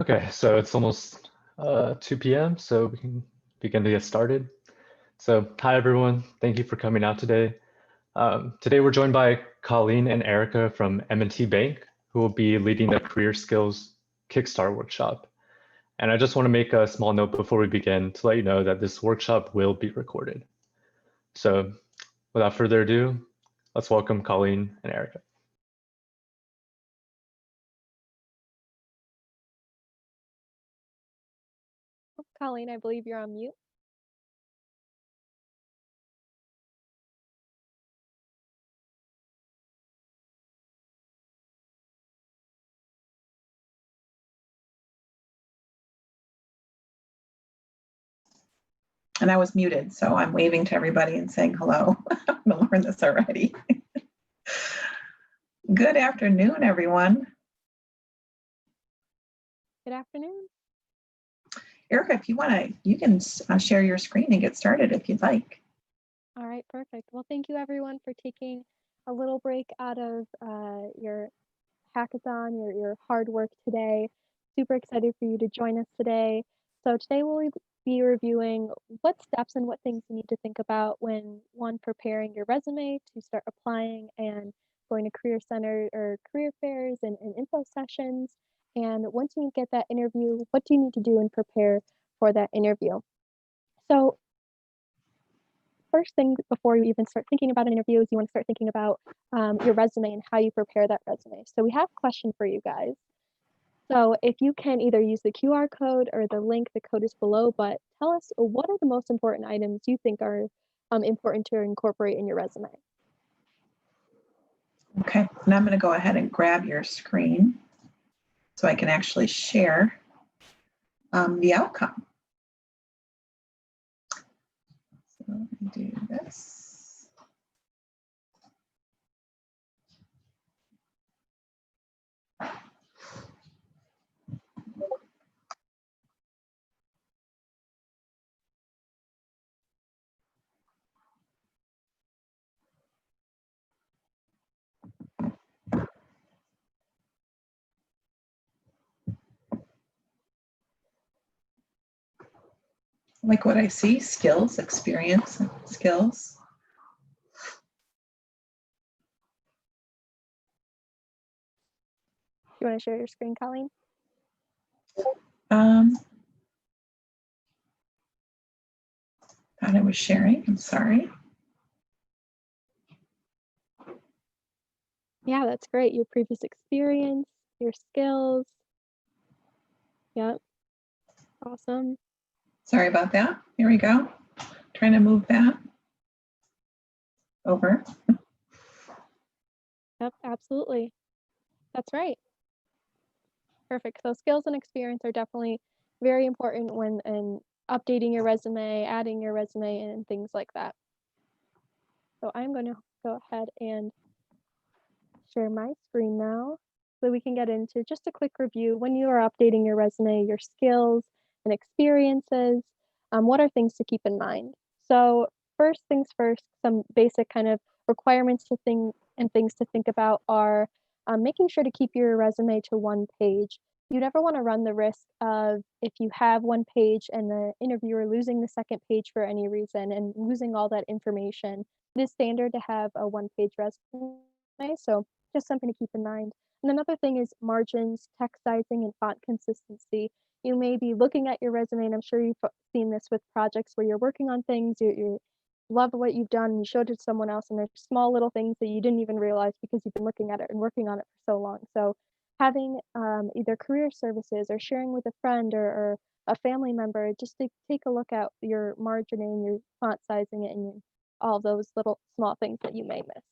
Okay, so it's almost 2 p.m., so we can begin to get started. So, hi everyone, thank you for coming out today. Today we're joined by Colleen and Erica from M&T Bank, who will be leading the Career Skills Kickstart workshop. And I just want to make a small note before we begin to let you know that this workshop will be recorded. So, without further ado, let's welcome Colleen and Erica. Colleen, I believe you're on mute. And I was muted, so I'm waving to everybody and saying hello. I'm gonna learn this already. Good afternoon, everyone. Good afternoon. Erica, if you want you can share your screen and get started if you'd like. All right, perfect. Well, thank you everyone for taking a little break out of your hackathon, your hard work today. Super excited for you to join us today. So today we'll be reviewing what steps and what things you need to think about when preparing your resume to start applying and going to career center or career fairs and info sessions. And once you get that interview, what do you need to do and prepare for that interview? So first thing before you even start thinking about an interview is you want to start thinking about your resume and how you prepare that resume. So we have a question for you guys. So if you can either use the QR code or the link, the code is below, but tell us what are the most important items you think are important to incorporate in your resume? Okay, and I'm gonna go ahead and grab your screen so I can actually share the outcome. So let me do this. Like what I see, skills, experience, and skills. You want to share your screen, Colleen? Thought I was sharing, I'm sorry. Yeah, that's great. Your previous experience, your skills. Yep. Awesome. Sorry about that. Here we go. Trying to move that over. Yep, absolutely. That's right. Perfect. So skills and experience are definitely very important when updating your resume, adding your resume, and things like that. So I'm going to go ahead and share my screen now so we can get into just a quick review. When you are updating your resume, your skills and experiences, what are things to keep in mind? So first things first, some basic kind of requirements to things to think about are making sure to keep your resume to one page. You never want to run the risk of if you have one page and the interviewer losing the second page for any reason and losing all that information. It is standard to have a one-page resume, so just something to keep in mind. And another thing is margins, text sizing, and font consistency. You may be looking at your resume, and I'm sure you've seen this with projects where you're working on things, you love what you've done, and you showed it to someone else, and there's small little things that you didn't even realize because you've been looking at it and working on it for so long. So having either career services or sharing with a friend or a family member, just to take a look at your margining, your font sizing, and all those little small things that you may miss.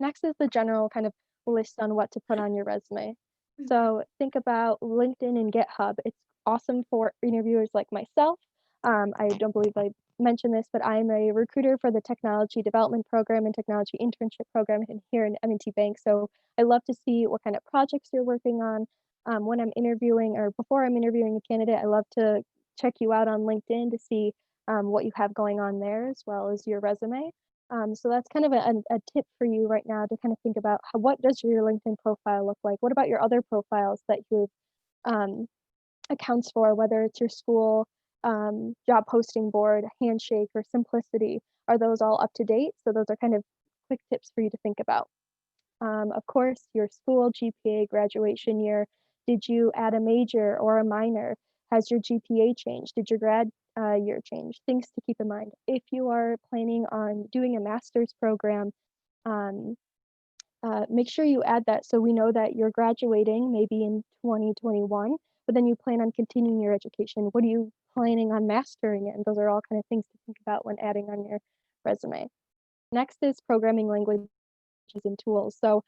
Next is the general kind of list on what to put on your resume. So think about LinkedIn and GitHub. It's awesome for interviewers like myself. I don't believe I mentioned this, but I'm a recruiter for the technology development program and technology internship program here in M&T Bank. So I love to see what kind of projects you're working on. When I'm interviewing or before I'm interviewing a candidate, I love to check you out on LinkedIn to see what you have going on there as well as your resume. So that's kind of a tip for you right now to kind of think about what does your LinkedIn profile look like? What about your other profiles that you've accounts for, whether it's your school job posting board, Handshake, or Simplicity. Are those all up to date? So those are kind of quick tips for you to think about. Of course, your school GPA, graduation year. Did you add a major or a minor? Has your GPA changed? Did your grad year change? Things to keep in mind. If you are planning on doing a master's program, make sure you add that so we know that you're graduating maybe in 2021, but then you plan on continuing your education. What are you planning on mastering in? Those are all kind of things to think about when adding on your resume. Next is programming languages and tools. So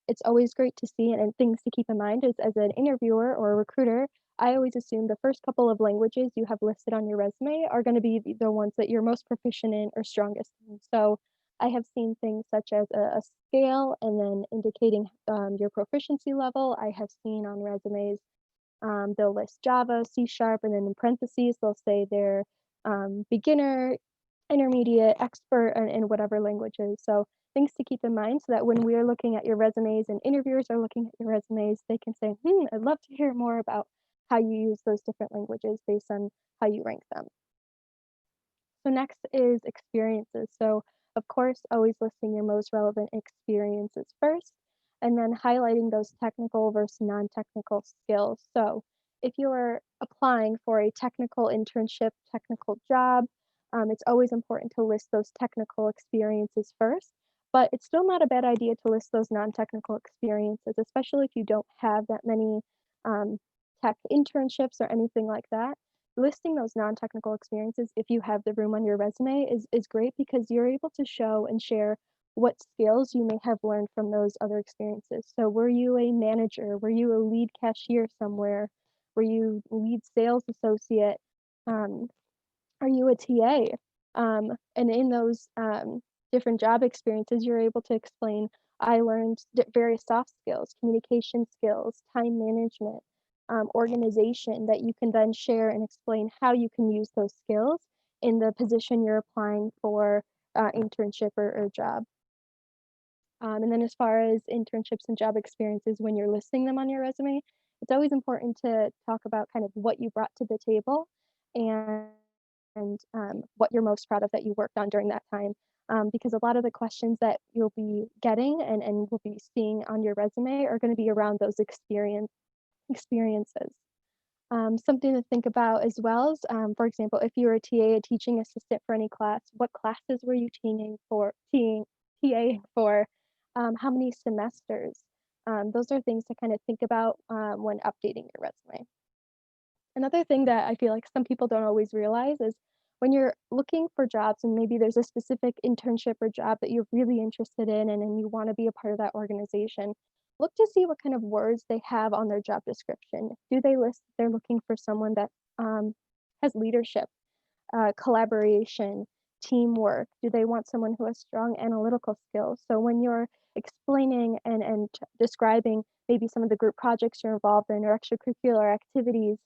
it's always great to see, and things to keep in mind is, as an interviewer or a recruiter, I always assume the first couple of languages you have listed on your resume are going to be the ones that you're most proficient in or strongest in. So I have seen things such as a scale and then indicating your proficiency level. I have seen on resumes, they'll list Java, C#, and then in parentheses, they'll say they're beginner, intermediate, expert in whatever languages. So things to keep in mind so that when we are looking at your resumes and interviewers are looking at your resumes, they can say, I'd love to hear more about how you use those different languages based on how you rank them. So next is experiences. So of course, always listing your most relevant experiences first, and then highlighting those technical versus non-technical skills. So if you are applying for a technical internship, technical job, it's always important to list those technical experiences first, but it's still not a bad idea to list those non-technical experiences, especially if you don't have that many tech internships or anything like that. Listing those non-technical experiences, if you have the room on your resume, is great because you're able to show and share what skills you may have learned from those other experiences. So were you a manager? Were you a lead cashier somewhere? Were you lead sales associate? Are you a TA? And in those different job experiences, you're able to explain, I learned various soft skills, communication skills, time management, organization, that you can then share and explain how you can use those skills in the position you're applying for internship or job. And then as far as internships and job experiences, when you're listing them on your resume, it's always important to talk about kind of what you brought to the table and what you're most proud of that you worked on during that time. Because a lot of the questions that you'll be getting and will be seeing on your resume are going to be around those experiences. Something to think about as well is, for example, if you were a TA, a teaching assistant for any class, what classes were you TAing for? How many semesters? Those are things to kind of think about when updating your resume. Another thing that I feel like some people don't always realize is when you're looking for jobs and maybe there's a specific internship or job that you're really interested in and you want to be a part of that organization, look to see what kind of words they have on their job description. Do they list they're looking for someone that has leadership, collaboration, teamwork? Do they want someone who has strong analytical skills? So when you're explaining and describing maybe some of the group projects you're involved in or extracurricular activities,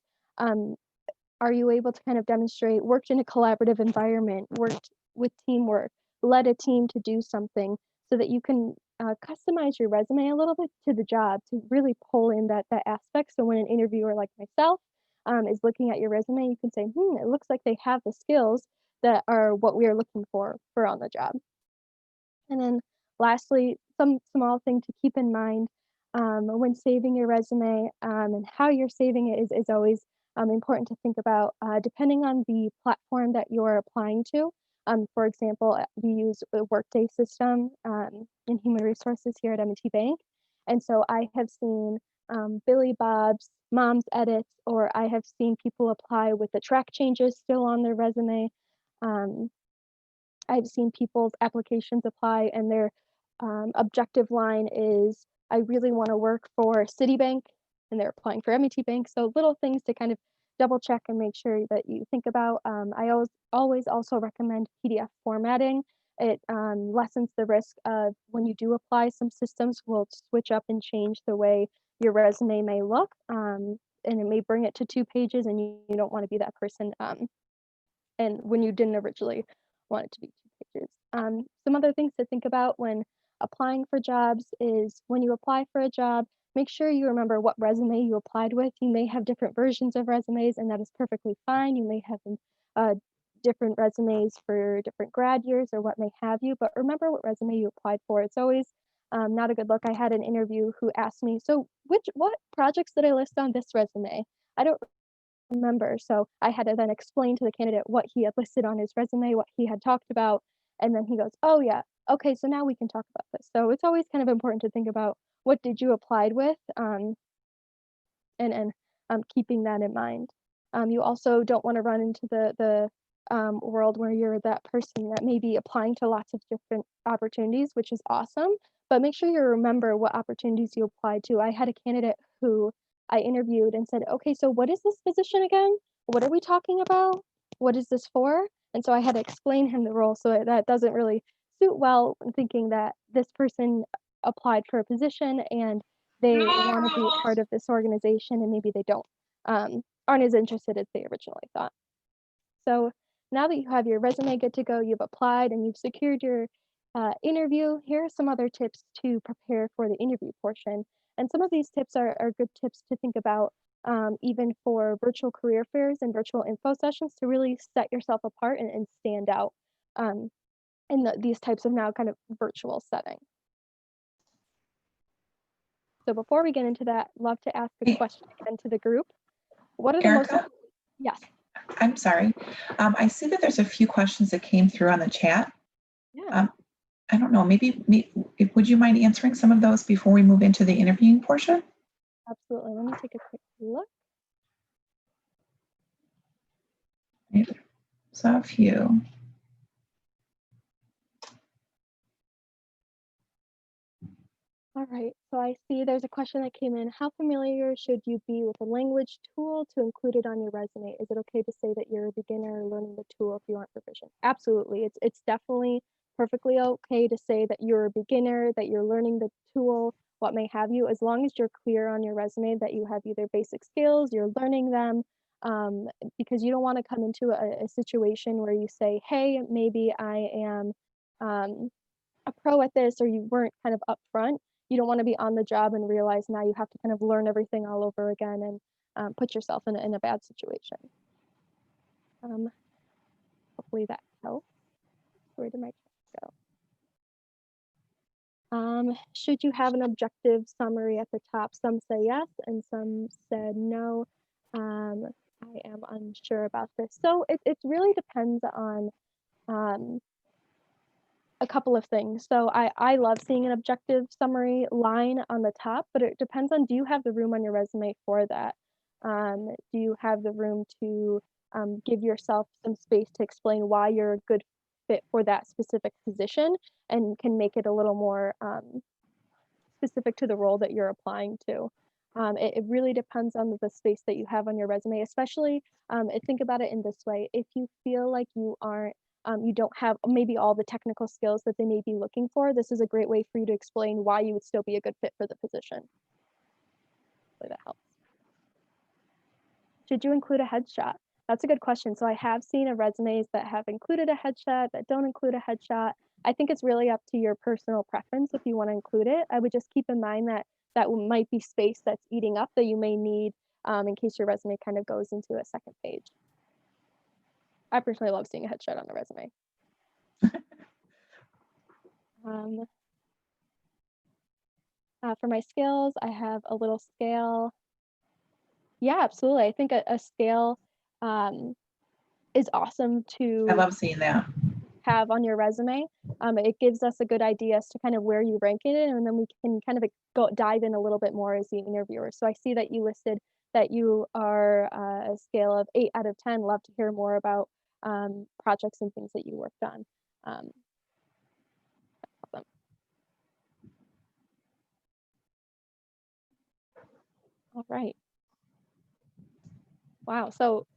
are you able to kind of demonstrate worked in a collaborative environment, worked with teamwork, led a team to do something, so that you can customize your resume a little bit to the job to really pull in that aspect. So when an interviewer like myself is looking at your resume, you can say, it looks like they have the skills that are what we are looking for on the job. And then lastly, some small thing to keep in mind when saving your resume and how you're saving it is always important to think about, depending on the platform that you're applying to. For example, we use a Workday system in human resources here at M&T Bank. And so I have seen Billy Bob's, Mom's Edits, or I have seen people apply with the track changes still on their resume. I've seen people's applications apply and their objective line is, I really want to work for Citibank, and they're applying for M&T Bank. So little things to kind of double check and make sure that you think about. I always also recommend PDF formatting. It lessens the risk of when you do apply, some systems will switch up and change the way your resume may look. And it may bring it to 2 pages and you don't want to be that person. And when you didn't originally want it to be 2 pages. Some other things to think about when applying for jobs is when you apply for a job, make sure you remember what resume you applied with. You may have different versions of resumes, and that is perfectly fine. You may have different resumes for different grad years or what may have you, but remember what resume you applied for. It's always not a good look. I had an interview who asked me, so what projects did I list on this resume? I don't remember. So I had to then explain to the candidate what he had listed on his resume, what he had talked about. And then he goes, oh yeah, okay, so now we can talk about this. So it's always kind of important to think about what did you applied with, and keeping that in mind. You also don't want to run into the world where you're that person that may be applying to lots of different opportunities, which is awesome, but make sure you remember what opportunities you applied to. I had a candidate who I interviewed and said, okay, so what is this position again? What are we talking about? What is this for? And so I had to explain him the role. So that doesn't really suit well, thinking that this person applied for a position and they want to be a part of this organization and maybe they don't, aren't as interested as they originally thought. So now that you have your resume good to go, you've applied and you've secured your interview, here are some other tips to prepare for the interview portion. And some of these tips are good tips to think about, even for virtual career fairs and virtual info sessions, to really set yourself apart and stand out in these types of now kind of virtual settings. So before we get into that, love to ask a question again to the group. What are the most? Erica, Yes. I'm sorry. I see that there's a few questions that came through on the chat. Yeah. I don't know, maybe would you mind answering some of those before we move into the interviewing portion? Absolutely. Let me take a quick look. So a few. All right, so I see there's a question that came in. How familiar should you be with a language tool to include it on your resume? Is it okay to say that you're a beginner learning the tool if you aren't proficient? Absolutely. It's definitely perfectly okay to say that you're a beginner, that you're learning the tool, what may have you, as long as you're clear on your resume that you have either basic skills, you're learning them, because you don't want to come into a situation where you say, hey, maybe I am a pro at this, or you weren't kind of upfront. You don't want to be on the job and realize now you have to kind of learn everything all over again and put yourself in a bad situation. Hopefully that helps. Where did my chat go? Should you have an objective summary at the top? Some say yes and some said no. I am unsure about this. So it really depends on a couple of things. So I love seeing an objective summary line on the top, but it depends on, do you have the room on your resume for that? Do you have the room to give yourself some space to explain why you're a good fit for that specific position and can make it a little more specific to the role that you're applying to? It really depends on the space that you have on your resume, especially think about it in this way. If you feel like you aren't you don't have maybe all the technical skills that they may be looking for, this is a great way for you to explain why you would still be a good fit for the position. Hopefully that helps. Should you include a headshot? That's a good question. So I have seen resumes that have included a headshot, that don't include a headshot. I think it's really up to your personal preference if you want to include it. I would just keep in mind that that might be space that's eating up that you may need in case your resume kind of goes into a second page. I personally love seeing a headshot on the resume. For my skills, I have a little scale. Yeah, absolutely. I think a scale is awesome to I love seeing that. have on your resume. It gives us a good idea as to kind of where you rank it, and then we can kind of dive in a little bit more as the interviewer. So I see that you listed that you are a scale of 8 out of 10. Love to hear more about projects and things that you worked on. Awesome. All right. Wow. So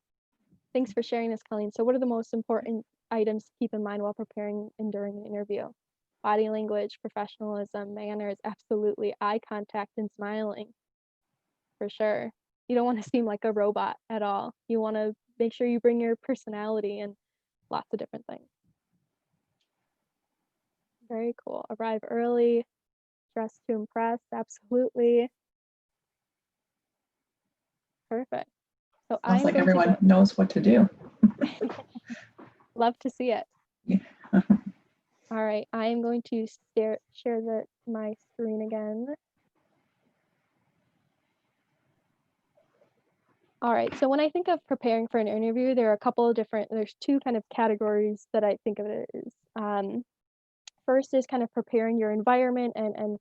thanks for sharing this, Colleen. So what are the most important items to keep in mind while preparing and during an interview? Body language, professionalism, manners, absolutely. Eye contact and smiling, for sure. You don't want to seem like a robot at all. You want to make sure you bring your personality and lots of different things. Very cool. Arrive early, dress to impress, absolutely. Perfect. So Sounds I'm like going to everyone go. knows what to do. Love to see it. Yeah. All right, I am going to share my screen again. All right, so when I think of preparing for an interview, there are there's two kind of categories that I think of it as. First is kind of preparing your environment and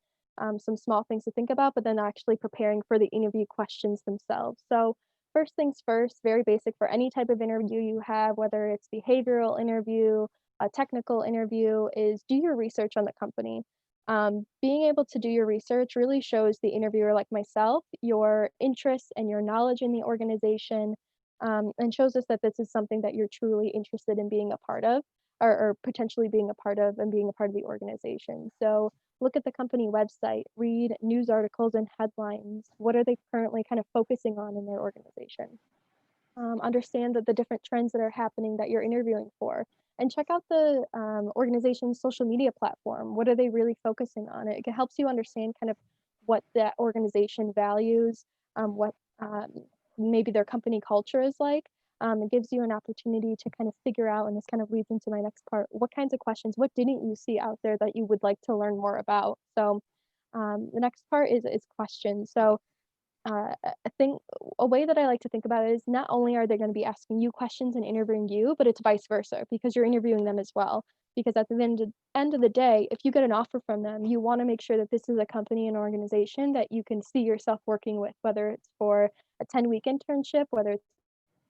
some small things to think about, but then actually preparing for the interview questions themselves. So first things first, very basic for any type of interview you have, whether it's behavioral interview, a technical interview, is do your research on the company. Being able to do your research really shows the interviewer like myself, your interests and your knowledge in the organization, and shows us that this is something that you're truly interested in being a part of or potentially being a part of and being a part of the organization. So look at the company website, read news articles and headlines. What are they currently kind of focusing on in their organization? Understand that the different trends that are happening that you're interviewing for, and check out the organization's social media platform. What are they really focusing on? It helps you understand kind of what that organization values, what maybe their company culture is like. It gives you an opportunity to kind of figure out, and this kind of leads into my next part, what kinds of questions, what didn't you see out there that you would like to learn more about? So the next part is questions. So I think a way that I like to think about it is not only are they going to be asking you questions and interviewing you, but it's vice versa because you're interviewing them as well. Because at the end of the day, if you get an offer from them, you want to make sure that this is a company and organization that you can see yourself working with, whether it's for a 10-week internship, whether it's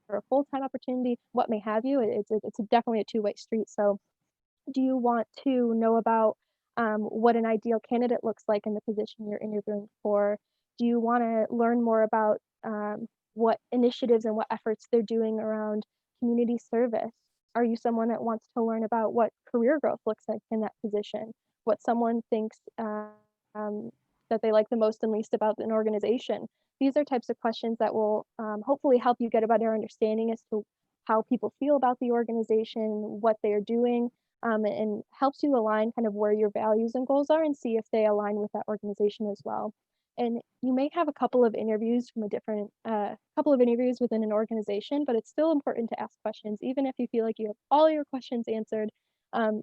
for a full-time opportunity, what may have you. It's definitely a two-way street. So do you want to know about what an ideal candidate looks like in the position you're interviewing for? Do you want to learn more about what initiatives and what efforts they're doing around community service? Are you someone that wants to learn about what career growth looks like in that position? What someone thinks that they like the most and least about an organization? These are types of questions that will hopefully help you get a better understanding as to how people feel about the organization, what they're doing, and helps you align kind of where your values and goals are and see if they align with that organization as well. And you may have a couple of interviews from couple of interviews within an organization, but it's still important to ask questions, even if you feel like you have all your questions answered.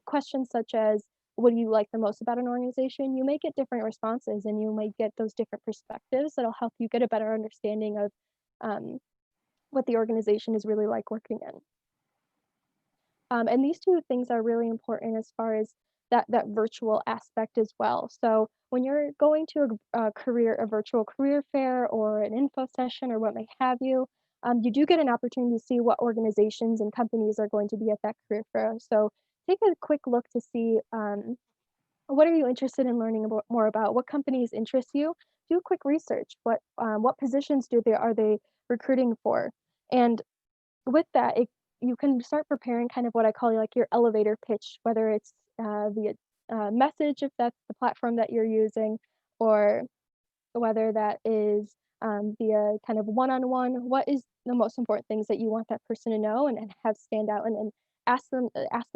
Questions such as, what do you like the most about an organization? You may get different responses and you might get those different perspectives that'll help you get a better understanding of what the organization is really like working in. And these two things are really important as far as that virtual aspect as well. So when you're going to a virtual career fair or an info session or what may have you, you do get an opportunity to see what organizations and companies are going to be at that career fair. So take a quick look to see what are you interested in learning more about? What companies interest you? Do quick research. What positions are they recruiting for? And with that, you can start preparing kind of what I call like your elevator pitch, whether it's via message, if that's the platform that you're using, or whether that is via kind of one-on-one. What is the most important things that you want that person to know and have stand out, and ask them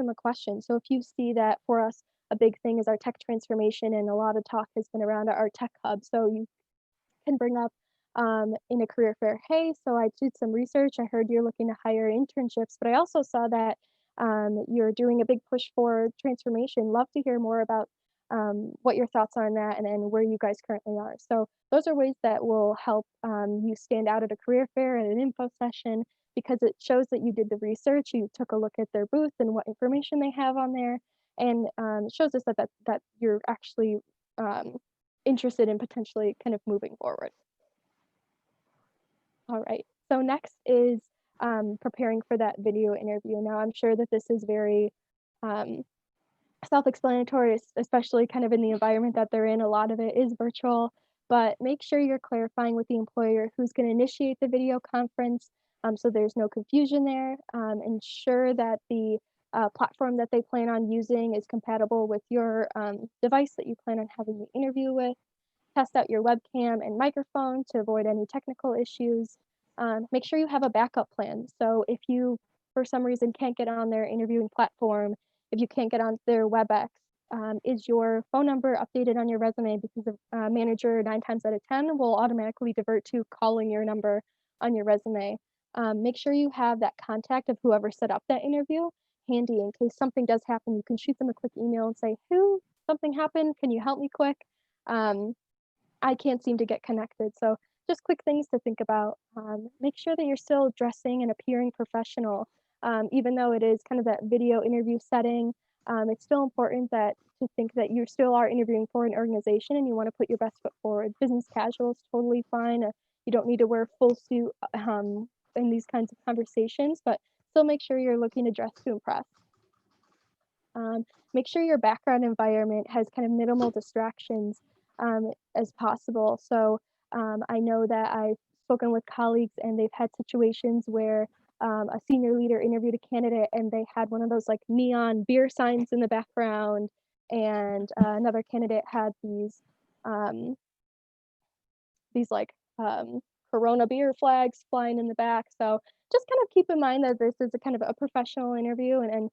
a question. So if you see that for us, a big thing is our tech transformation, and a lot of talk has been around our tech hub. So you can bring up in a career fair, hey, so I did some research. I heard you're looking to hire internships, but I also saw that you're doing a big push for transformation. Love to hear more about what your thoughts are on that and where you guys currently are. So those are ways that will help you stand out at a career fair and an info session, because it shows that you did the research, you took a look at their booth and what information they have on there, and it shows us that you're actually interested in potentially kind of moving forward. All right, so next is preparing for that video interview. Now, I'm sure that this is very self-explanatory, especially kind of in the environment that they're in. A lot of it is virtual, but make sure you're clarifying with the employer who's going to initiate the video conference, so there's no confusion there. Ensure that the platform that they plan on using is compatible with your device that you plan on having the interview with. Test out your webcam and microphone to avoid any technical issues. Make sure you have a backup plan. So if you, for some reason, can't get on their interviewing platform, if you can't get on their WebEx, is your phone number updated on your resume? Because the manager 9 times out of 10 will automatically divert to calling your number on your resume, make sure you have that contact of whoever set up that interview handy in case something does happen. You can shoot them a quick email and say, something happened, can you help me quick? I can't seem to get connected. So just quick things to think about. Make sure that you're still dressing and appearing professional. Even though it is kind of that video interview setting, it's still important to think that you still are interviewing for an organization and you want to put your best foot forward. Business casual is totally fine. You don't need to wear a full suit in these kinds of conversations, but still make sure you're looking to dress to impress. Make sure your background environment has kind of minimal distractions as possible. So I know that I've spoken with colleagues and they've had situations where a senior leader interviewed a candidate and they had one of those like neon beer signs in the background, and another candidate had these like Corona beer flags flying in the back. So just kind of keep in mind that this is a kind of a professional interview, and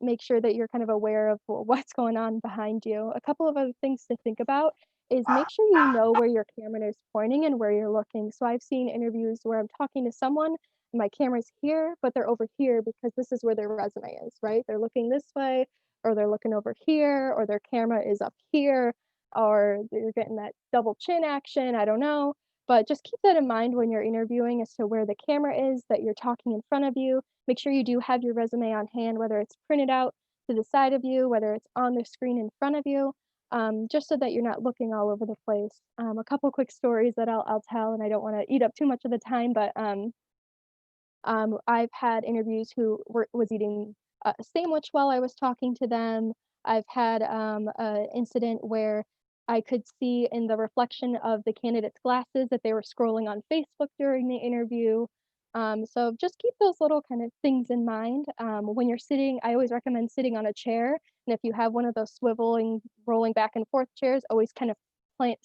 make sure that you're kind of aware of what's going on behind you. A couple of other things to think about is make sure you know where your camera is pointing and where you're looking. So I've seen interviews where I'm talking to someone and my camera's here, but they're over here because this is where their resume is, right? They're looking this way, or they're looking over here, or their camera is up here, or you're getting that double chin action, I don't know. But just keep that in mind when you're interviewing as to where the camera is, that you're talking in front of you. Make sure you do have your resume on hand, whether it's printed out to the side of you, whether it's on the screen in front of you, just so that you're not looking all over the place. A couple quick stories that I'll tell, and I don't want to eat up too much of the time, but I've had interviews who was eating a sandwich while I was talking to them. I've had an incident where I could see in the reflection of the candidate's glasses that they were scrolling on Facebook during the interview. So just keep those little kind of things in mind. When you're sitting, I always recommend sitting on a chair. And if you have one of those swiveling, rolling back and forth chairs, always kind of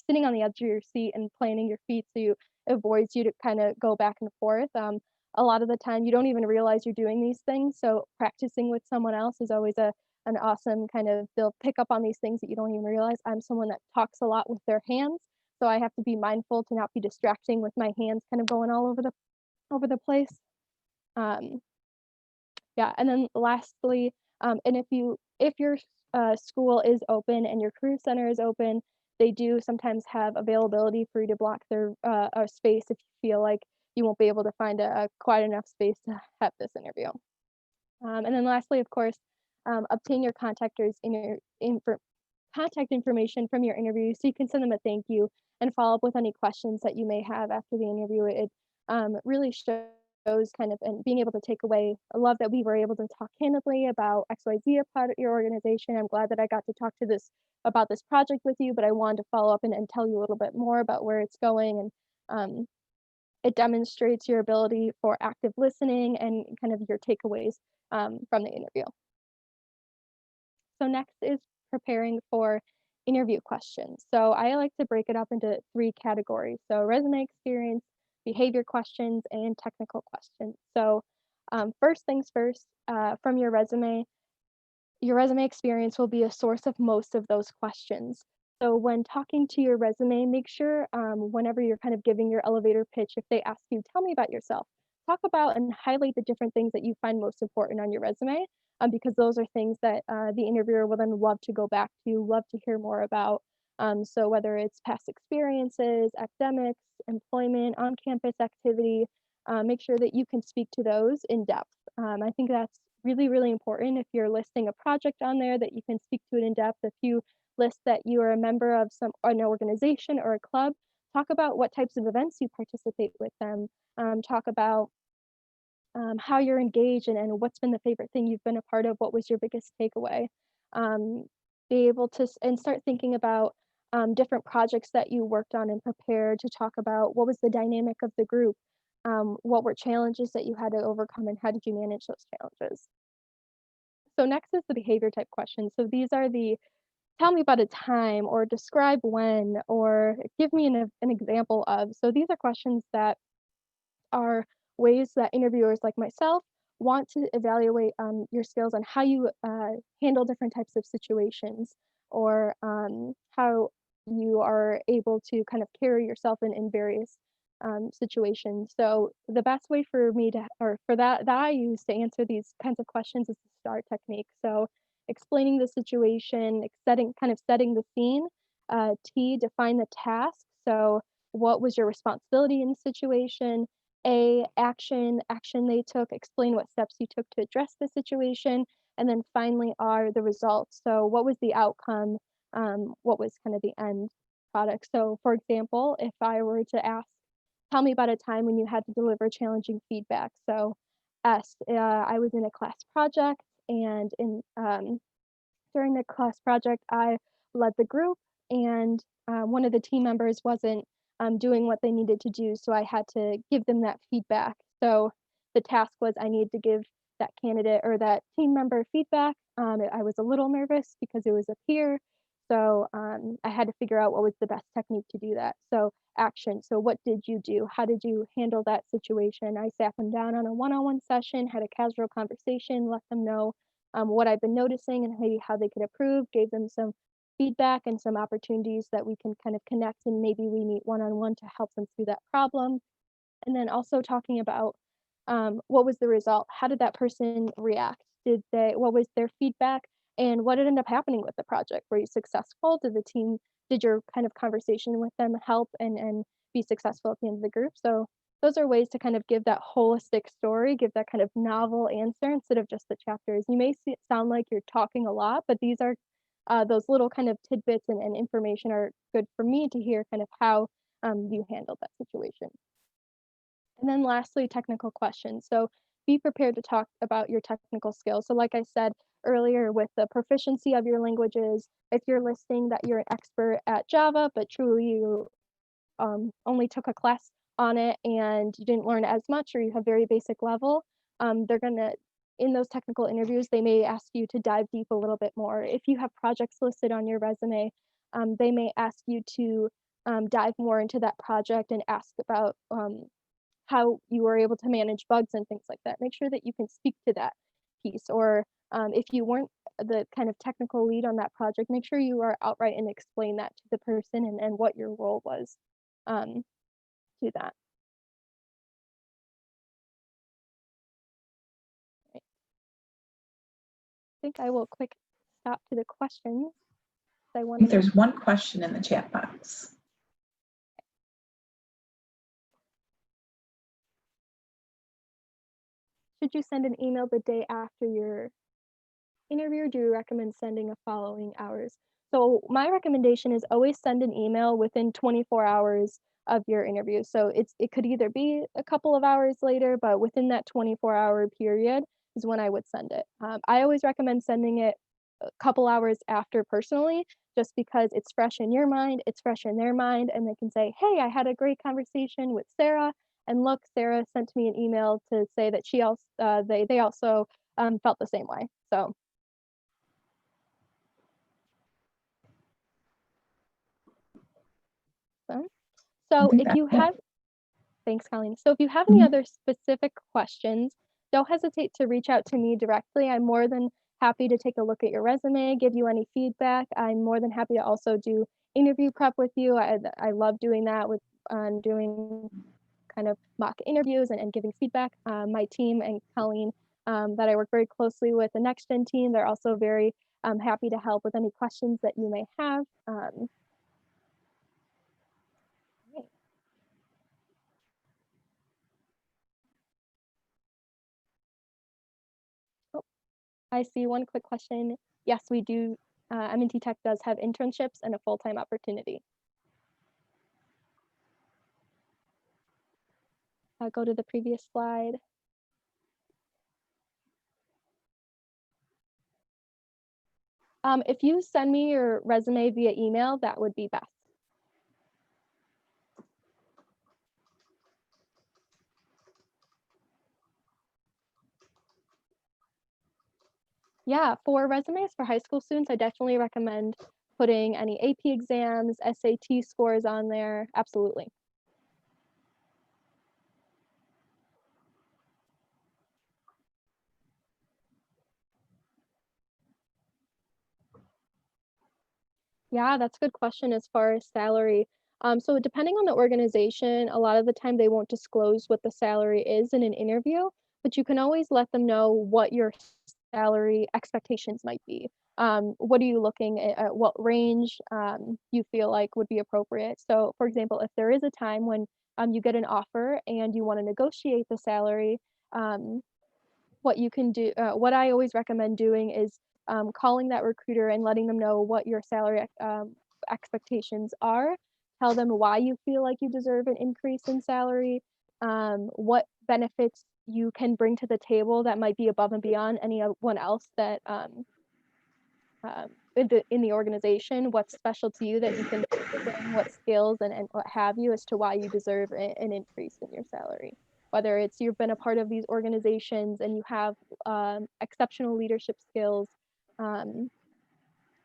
sitting on the edge of your seat and planting your feet so it avoids you to kind of go back and forth. A lot of the time you don't even realize you're doing these things. So practicing with someone else is always an awesome kind of, they'll pick up on these things that you don't even realize. I'm someone that talks a lot with their hands, so I have to be mindful to not be distracting with my hands kind of going all over the place. Yeah, and then lastly, and if your school is open and your career center is open, they do sometimes have availability for you to block their space if you feel like you won't be able to find a quiet enough space to have this interview. And then lastly, of course, obtain your contact information from your interview so you can send them a thank you and follow up with any questions that you may have after the interview. It really shows kind of, and being able to take away, I love that we were able to talk candidly about XYZ about your organization. I'm glad that I got to talk about this project with you, but I wanted to follow up and tell you a little bit more about where it's going. And it demonstrates your ability for active listening and kind of your takeaways from the interview. So next is preparing for interview questions. So I like to break it up into 3 categories. So resume experience, behavior questions, and technical questions. So first things first, from your resume experience will be a source of most of those questions. So when talking to your resume, make sure whenever you're kind of giving your elevator pitch, if they ask you, tell me about yourself, talk about and highlight the different things that you find most important on your resume, because those are things that the interviewer will then love to go back to, love to hear more about. So whether it's past experiences, academics, employment, on-campus activity, make sure that you can speak to those in depth. I think that's really, really important. If you're listing a project on there, that you can speak to it in depth. If you list that you are a member of an organization or a club, talk about what types of events you participate with them. Talk about how you're engaged and what's been the favorite thing you've been a part of. What was your biggest takeaway? Be able to and start thinking about different projects that you worked on and prepared to talk about what was the dynamic of the group. What were challenges that you had to overcome and how did you manage those challenges? So next is the behavior type questions. So these are the tell me about a time, or describe when, or give me an example of. So these are questions that are ways that interviewers like myself want to evaluate your skills on how you handle different types of situations, or how you are able to kind of carry yourself in various situation. So the best way for me to, or for that I use to answer these kinds of questions is the STAR technique. So explaining the situation, kind of setting the scene. T, define the task. So what was your responsibility in the situation? A, action they took, explain what steps you took to address the situation. And then finally R, the results. So what was the outcome? What was kind of the end product? So for example, if I were to ask, tell me about a time when you had to deliver challenging feedback. So S, I was in a class project, and during the class project, I led the group, and one of the team members wasn't doing what they needed to do, so I had to give them that feedback. So the task was I needed to give that candidate or that team member feedback. I was a little nervous because it was a peer, so I had to figure out what was the best technique to do that. So action. So what did you do? How did you handle that situation? I sat them down on a one-on-one session, had a casual conversation, let them know what I've been noticing and maybe how they could improve, gave them some feedback and some opportunities that we can kind of connect, and maybe we meet one-on-one to help them through that problem. And then also talking about what was the result? How did that person react? What was their feedback? And what ended up happening with the project? Were you successful? Did your kind of conversation with them help and be successful at the end of the group? So those are ways to kind of give that holistic story, give that kind of novel answer instead of just the chapters. You may sound like you're talking a lot, but these are those little kind of tidbits and information are good for me to hear kind of how you handled that situation. And then lastly, technical questions. So be prepared to talk about your technical skills. So like I said earlier, with the proficiency of your languages, if you're listing that you're an expert at Java, but truly you only took a class on it and you didn't learn as much, or you have very basic level, they're gonna, in those technical interviews, they may ask you to dive deep a little bit more. If you have projects listed on your resume, they may ask you to dive more into that project and ask about how you were able to manage bugs and things like that. Make sure that you can speak to that piece. Or if you weren't the kind of technical lead on that project, make sure you are outright and explain that to the person and what your role was to that. Right. I think I will quick stop to the questions. I think there's one question in the chat box. Should you send an email the day after your interview, or do you recommend sending a following hours? So my recommendation is always send an email within 24 hours of your interview. So it could either be a couple of hours later, but within that 24-hour period is when I would send it. I always recommend sending it a couple hours after personally, just because it's fresh in your mind, it's fresh in their mind, and they can say, hey, I had a great conversation with Sarah, and look, Sarah sent me an email to say that she also they also felt the same way. So So if you have, thanks, Colleen. So if you have any other specific questions, don't hesitate to reach out to me directly. I'm more than happy to take a look at your resume, give you any feedback. I'm more than happy to also do interview prep with you. I love doing that with doing kind of mock interviews and giving feedback. My team and Colleen that I work very closely with, the Next Gen team, they're also very happy to help with any questions that you may have. I see one quick question. Yes, we do. M&T Tech does have internships and a full-time opportunity. I'll go to the previous slide. If you send me your resume via email, that would be best. Yeah, for resumes for high school students, I definitely recommend putting any AP exams, SAT scores on there. Absolutely. Yeah, that's a good question as far as salary. So depending on the organization, a lot of the time they won't disclose what the salary is in an interview, but you can always let them know what your salary expectations might be. What are you looking at what range you feel like would be appropriate? So for example, if there is a time when you get an offer and you want to negotiate the salary, what you can do, what I always recommend doing is calling that recruiter and letting them know what your salary expectations are. Tell them why you feel like you deserve an increase in salary, what benefits you can bring to the table that might be above and beyond anyone else that in the organization, what's special to you that you can bring, what skills and what have you as to why you deserve an increase in your salary. Whether it's you've been a part of these organizations and you have exceptional leadership skills,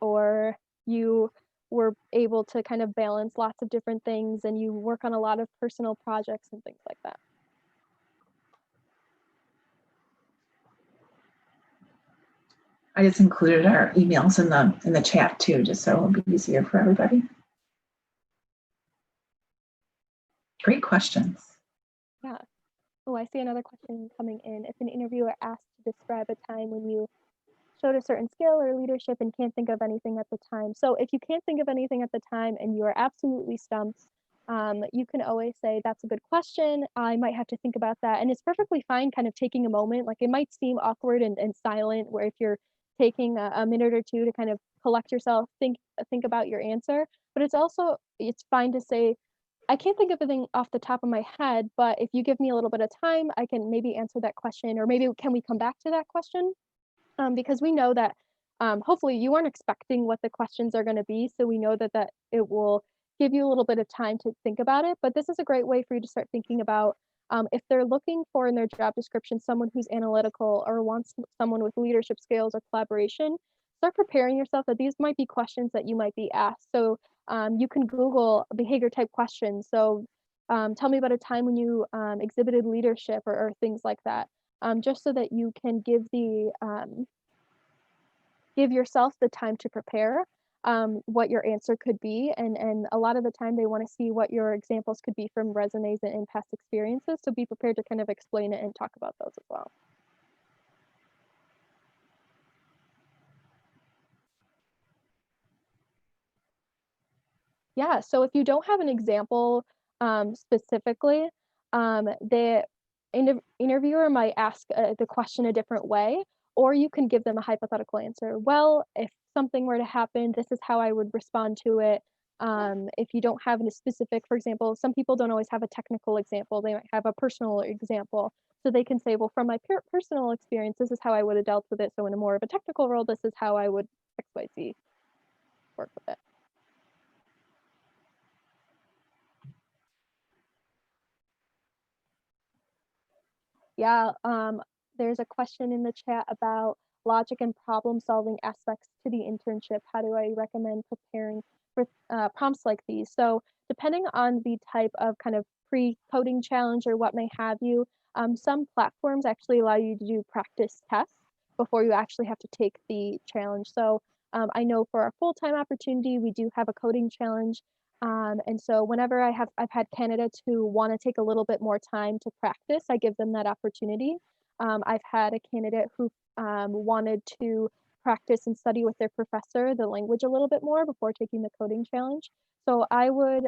or you were able to kind of balance lots of different things and you work on a lot of personal projects and things like that. I just included our emails in the chat too, just so it'll be easier for everybody. Great questions. Yeah. Oh, I see another question coming in. If an interviewer asked to describe a time when you showed a certain skill or leadership and can't think of anything at the time. So if you can't think of anything at the time and you are absolutely stumped, you can always say, that's a good question. I might have to think about that. And it's perfectly fine kind of taking a moment. Like it might seem awkward and silent, where if you're taking a minute or two to kind of collect yourself, think about your answer. But it's fine to say, I can't think of anything off the top of my head, but if you give me a little bit of time, I can maybe answer that question, or maybe can we come back to that question? Because we know that hopefully you aren't expecting what the questions are going to be. So we know that it will give you a little bit of time to think about it. But this is a great way for you to start thinking about if they're looking for in their job description someone who's analytical or wants someone with leadership skills or collaboration, start preparing yourself that these might be questions that you might be asked. So you can Google behavior type questions. So tell me about a time when you exhibited leadership or things like that. Just so that you can give yourself the time to prepare what your answer could be. And a lot of the time they want to see what your examples could be from resumes and past experiences. So be prepared to kind of explain it and talk about those as well. Yeah, so if you don't have an example specifically, the interviewer might ask the question a different way, or you can give them a hypothetical answer. Well, if something were to happen, this is how I would respond to it. If you don't have a specific, for example, some people don't always have a technical example, they might have a personal example. So they can say, well, from my personal experience, this is how I would have dealt with it. So in a more of a technical role, this is how I would XYZ work with it. Yeah, there's a question in the chat about logic and problem solving aspects to the internship. How do I recommend preparing for prompts like these? So depending on the type of kind of pre-coding challenge or what may have you, some platforms actually allow you to do practice tests before you actually have to take the challenge. So I know for our full-time opportunity, we do have a coding challenge. And so whenever I've had candidates who want to take a little bit more time to practice, I give them that opportunity. I've had a candidate who wanted to practice and study with their professor the language a little bit more before taking the coding challenge. So I would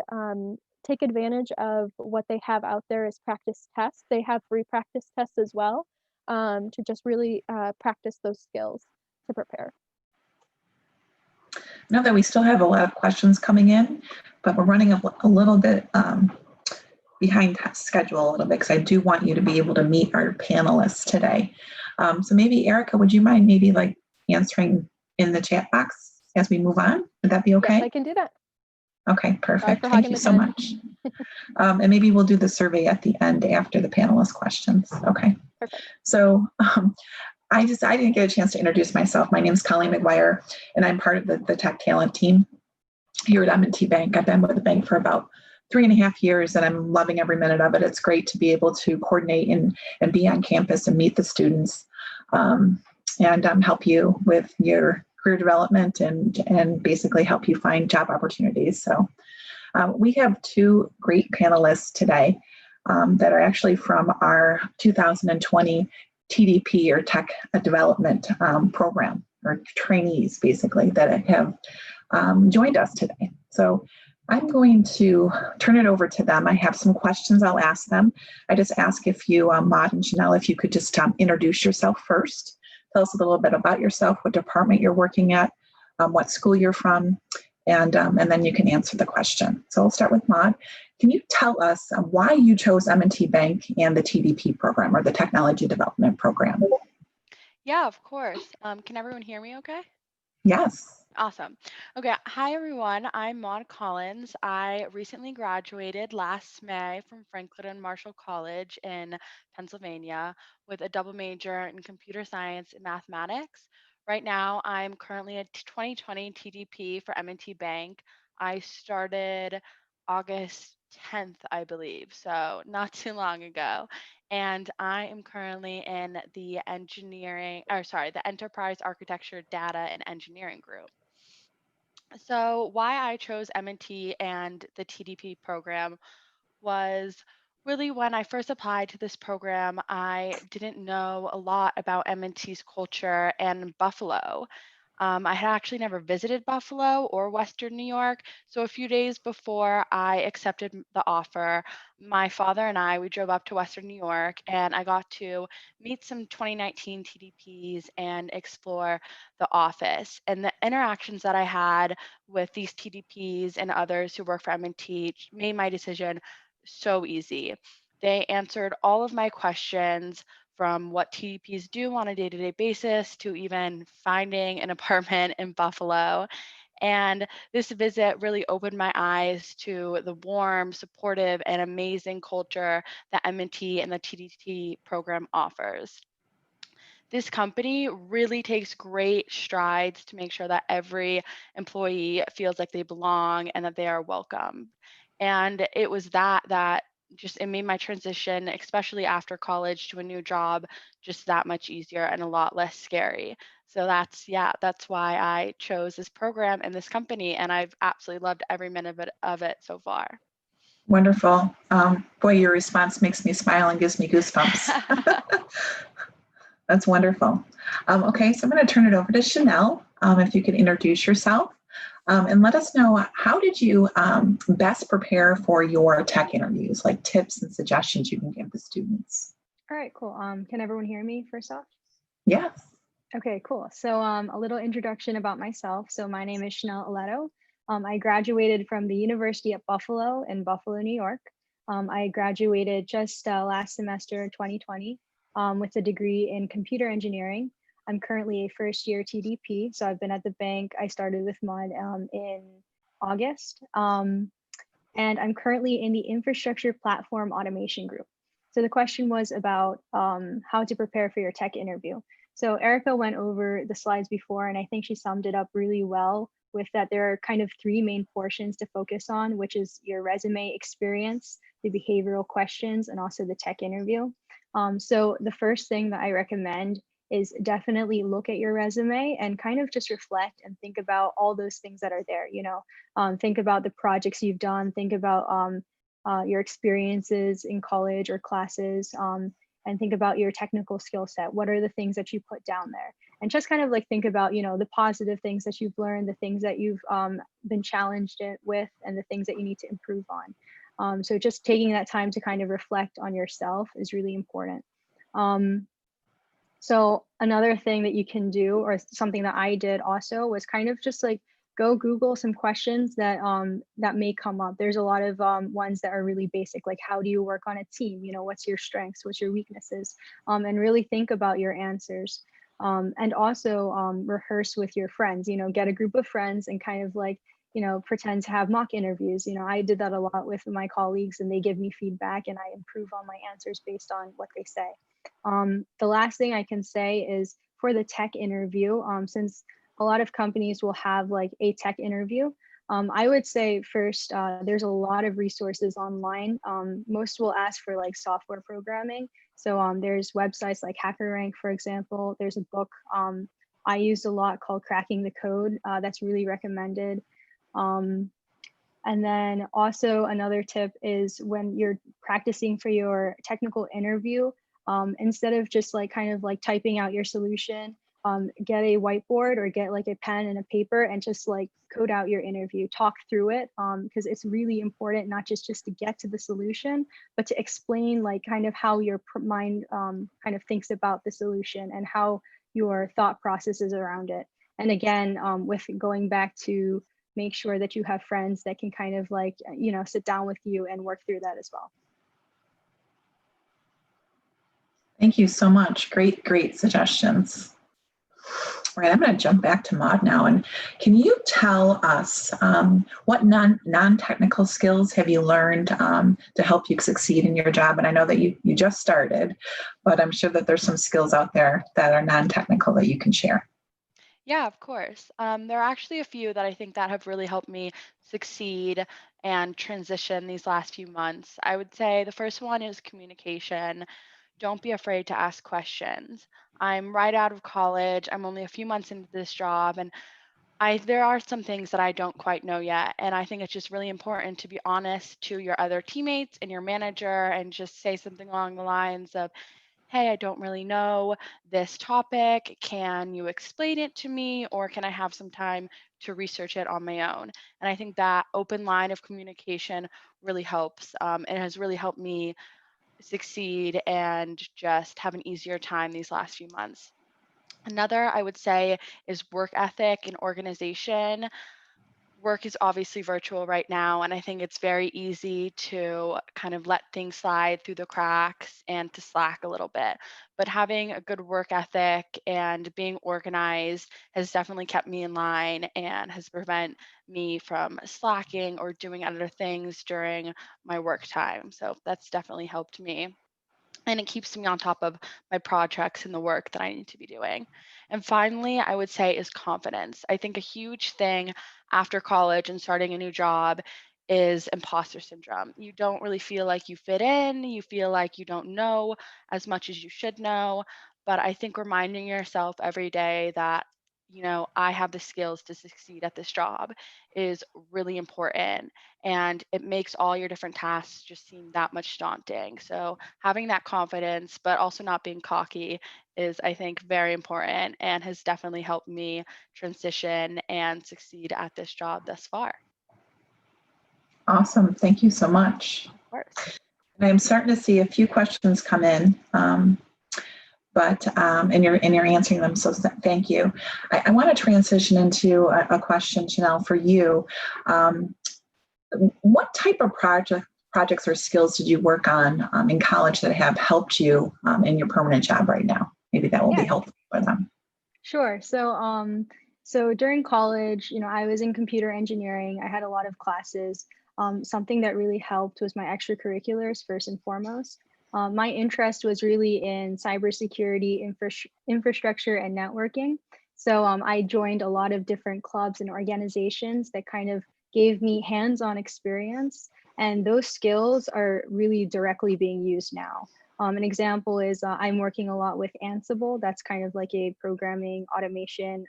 take advantage of what they have out there as practice tests. They have free practice tests as well to just really practice those skills to prepare. I know that we still have a lot of questions coming in, but we're running a little bit behind schedule a little bit because I do want you to be able to meet our panelists today. So maybe Erica, would you mind maybe like answering in the chat box as we move on? Would that be okay? Yes, I can do that. Okay, perfect. Thank you so much. And maybe we'll do the survey at the end after the panelist questions. Okay. Perfect. So I didn't get a chance to introduce myself. My name is Colleen McGuire, and I'm part of the tech talent team here at M&T Bank. I've been with the bank for about 3.5 years, and I'm loving every minute of it. It's great to be able to coordinate and be on campus and meet the students and help you with your career development and basically help you find job opportunities. So We have two great panelists today that are actually from our 2020 TDP or Tech Development Program, or trainees basically, that have joined us today. So I'm going to turn it over to them. I have some questions I'll ask them. I just ask if you, Maud and Janelle, if you could just introduce yourself first. Tell us a little bit about yourself, what department you're working at, what school you're from, and then you can answer the question. So I'll start with Maud. Can you tell us why you chose M&T Bank and the TDP program, or the Technology Development Program? Yeah, of course. Can everyone hear me okay? Yes. Awesome. Okay. Hi, everyone. I'm Maud Collins. I recently graduated last May from Franklin and Marshall College in Pennsylvania with a double major in computer science and mathematics. Right now, I'm currently a 2020 TDP for M&T Bank. I started August 10th, I believe, so not too long ago. And I am currently in the the Enterprise Architecture, Data, and Engineering group. So why I chose M&T and the TDP program was really when I first applied to this program, I didn't know a lot about M&T's culture and Buffalo. I had actually never visited Buffalo or Western New York. So a few days before I accepted the offer, my father and we drove up to Western New York, and I got to meet some 2019 TDPs and explore the office. And the interactions that I had with these TDPs and others who work for M&T made my decision so easy. They answered all of my questions, from what TDPs do on a day-to-day basis to even finding an apartment in Buffalo. And this visit really opened my eyes to the warm, supportive, and amazing culture that M&T and the TDP program offers. This company really takes great strides to make sure that every employee feels like they belong and that they are welcome. And it was that just it made my transition, especially after college, to a new job just that much easier and a lot less scary. So that's why I chose this program and this company, and I've absolutely loved every minute of it so far. Wonderful. Boy, your response makes me smile and gives me goosebumps. That's wonderful. Okay, so I'm going to turn it over to Chanel. If you could introduce yourself and let us know, how did you best prepare for your tech interviews, like tips and suggestions you can give the students? All right, cool. Can everyone hear me first off? Yes. Okay, cool. So a little introduction about myself. So my name is Chanel Aletto. I graduated from the University at Buffalo in Buffalo, New York. I graduated just last semester in 2020 with a degree in computer engineering. I'm currently a first year TDP. So I've been at the bank. I started with Maud in August. And I'm currently in the infrastructure platform automation group. So the question was about how to prepare for your tech interview. So Erica went over the slides before, and I think she summed it up really well with that there are kind of three main portions to focus on, which is your resume experience, the behavioral questions, and also the tech interview. So the first thing that I recommend is definitely look at your resume and kind of just reflect and think about all those things that are there. Think about the projects you've done, think about your experiences in college or classes, and think about your technical skill set. What are the things that you put down there? And just kind of like think about, the positive things that you've learned, the things that you've been challenged with, and the things that you need to improve on. So just taking that time to kind of reflect on yourself is really important. So another thing that you can do, or something that I did also, was kind of just like go Google some questions that that may come up. There's a lot of ones that are really basic, like how do you work on a team? What's your strengths? What's your weaknesses? And really think about your answers. And also rehearse with your friends. Get a group of friends and kind of like pretend to have mock interviews. I did that a lot with my colleagues, and they give me feedback, and I improve on my answers based on what they say. The last thing I can say is for the tech interview, since a lot of companies will have like a tech interview, I would say first, there's a lot of resources online. Most will ask for like software programming. So there's websites like HackerRank, for example. There's a book I used a lot called Cracking the Code. That's really recommended. And then also another tip is when you're practicing for your technical interview, instead of just like kind of like typing out your solution, get a whiteboard or get like a pen and a paper and just like code out your interview, talk through it, because it's really important not just to get to the solution, but to explain like kind of how your mind kind of thinks about the solution and how your thought processes around it. And again, with going back to make sure that you have friends that can kind of like, sit down with you and work through that as well. Thank you so much. Great suggestions. All right, I'm going to jump back to Maud now. And can you tell us what non-technical skills have you learned to help you succeed in your job? And I know that you just started, but I'm sure that there's some skills out there that are non-technical that you can share. Yeah, of course. There are actually a few that I think that have really helped me succeed and transition these last few months. I would say the first one is communication. Don't be afraid to ask questions. I'm right out of college. I'm only a few months into this job, and there are some things that I don't quite know yet. And I think it's just really important to be honest to your other teammates and your manager and just say something along the lines of, hey, I don't really know this topic. Can you explain it to me? Or can I have some time to research it on my own? And I think that open line of communication really helps. It has really helped me succeed and just have an easier time these last few months. Another, I would say, is work ethic and organization. Work is obviously virtual right now, and I think it's very easy to kind of let things slide through the cracks and to slack a little bit. But having a good work ethic and being organized has definitely kept me in line and has prevented me from slacking or doing other things during my work time. So that's definitely helped me, and it keeps me on top of my projects and the work that I need to be doing. And finally, I would say is confidence. I think a huge thing after college and starting a new job is imposter syndrome. You don't really feel like you fit in, you feel like you don't know as much as you should know. But I think reminding yourself every day that, I have the skills to succeed at this job is really important, and it makes all your different tasks just seem that much daunting. So having that confidence, but also not being cocky, is, I think, very important and has definitely helped me transition and succeed at this job thus far. Awesome. Thank you so much. Of course. And I'm starting to see a few questions come in, but and you're answering them, so thank you. I want to transition into a question, Chanel, for you. What type of projects or skills did you work on in college that have helped you in your permanent job right now? Maybe that will be helpful for them. Sure. So during college, I was in computer engineering. I had a lot of classes. Something that really helped was my extracurriculars first and foremost. My interest was really in cybersecurity, infrastructure, and networking. So I joined a lot of different clubs and organizations that kind of gave me hands-on experience. And those skills are really directly being used now. An example is I'm working a lot with Ansible. That's kind of like a programming automation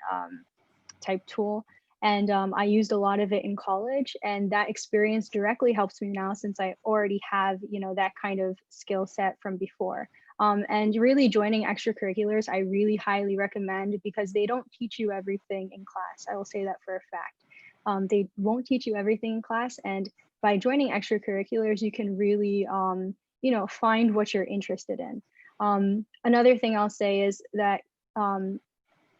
type tool. And I used a lot of it in college, and that experience directly helps me now since I already have, that kind of skill set from before. And really joining extracurriculars, I really highly recommend, because they don't teach you everything in class. I will say that for a fact. They won't teach you everything in class. And by joining extracurriculars, you can really, find what you're interested in. Another thing I'll say is that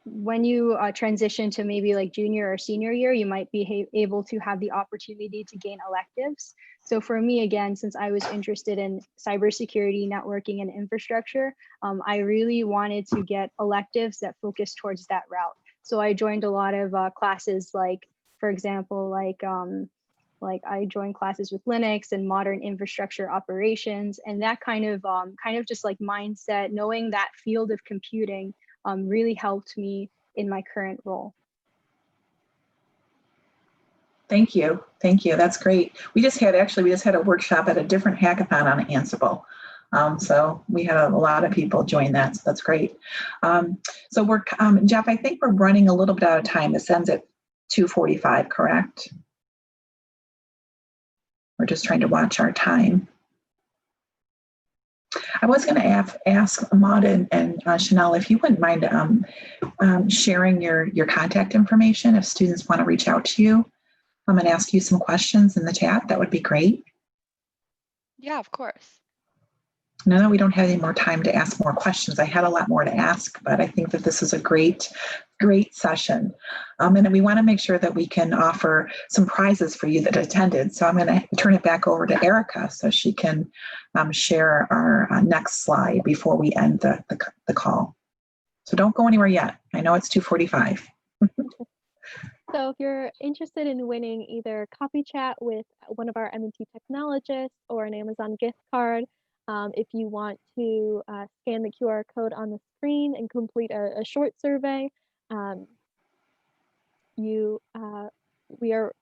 when you transition to maybe like junior or senior year, you might be able to have the opportunity to gain electives. So for me, again, since I was interested in cybersecurity, networking, and infrastructure, I really wanted to get electives that focus towards that route. So I joined a lot of classes, like, for example, like I joined classes with Linux and modern infrastructure operations, and that kind of just like mindset, knowing that field of computing really helped me in my current role. Thank you. That's great. We just had a workshop at a different hackathon on Ansible. So we had a lot of people join that. So that's great. So we're, Jeff, I think we're running a little bit out of time. This ends at 2:45, correct? We're just trying to watch our time. I was going to ask Maud and Chanel if you wouldn't mind sharing your contact information if students want to reach out to you and ask you some questions in the chat. That would be great. Yeah, of course. No, we don't have any more time to ask more questions. I had a lot more to ask, but I think that this is a great session. And we want to make sure that we can offer some prizes for you that attended. So I'm going to turn it back over to Erica so she can share our next slide before we end the call. So don't go anywhere yet. I know it's 2:45. So if you're interested in winning either coffee chat with one of our M&T technologists or an Amazon gift card, if you want to scan the QR code on the screen and complete a short survey, we are,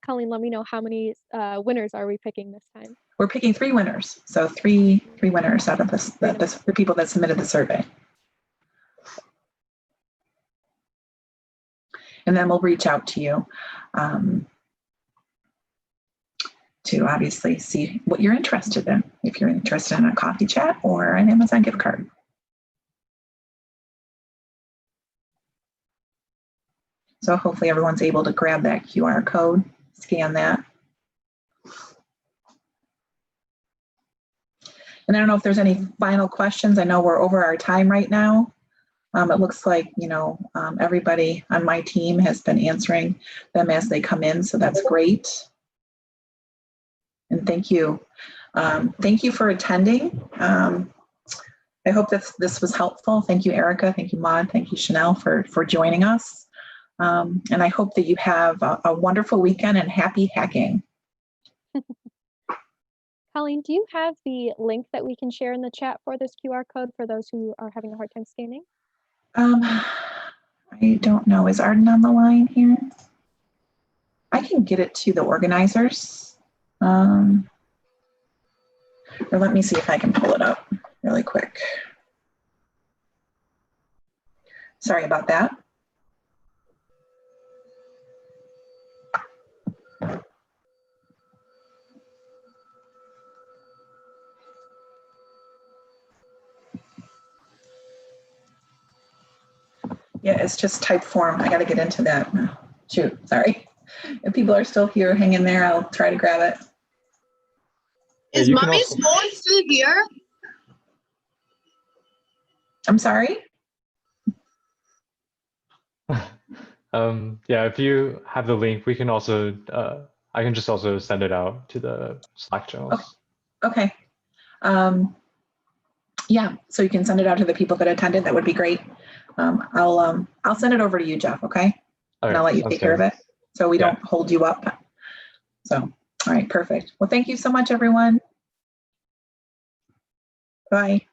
Colleen, let me know how many winners are we picking this time? We're picking 3 winners. So three winners out of the people that submitted the survey. And then we'll reach out to you to obviously see what you're interested in, if you're interested in a coffee chat or an Amazon gift card. So hopefully everyone's able to grab that QR code, scan that. And I don't know if there's any final questions. I know we're over our time right now. It looks like, everybody on my team has been answering them as they come in, so that's great. And thank you. Thank you for attending. I hope that this was helpful. Thank you, Erica. Thank you, Maud. Thank you, Chanel, for joining us. And I hope that you have a wonderful weekend and happy hacking. Colleen, do you have the link that we can share in the chat for this QR code for those who are having a hard time scanning? I don't know. Is Arden on the line here? I can get it to the organizers. Or let me see if I can pull it up really quick. Sorry about that. Yeah, it's just type form. I got to get into that. Shoot, sorry. If people are still here, hang in there. I'll try to grab it. Is Mommy's phone still here? I'm sorry? Yeah, if you have the link, we can also, I can just also send it out to the Slack channels. Okay. Yeah, so you can send it out to the people that attended. That would be great. I'll send it over to you, Jeff, okay? And I'll let you take care of it so we don't hold you up. So, all right, perfect. Well, thank you so much, everyone. Bye.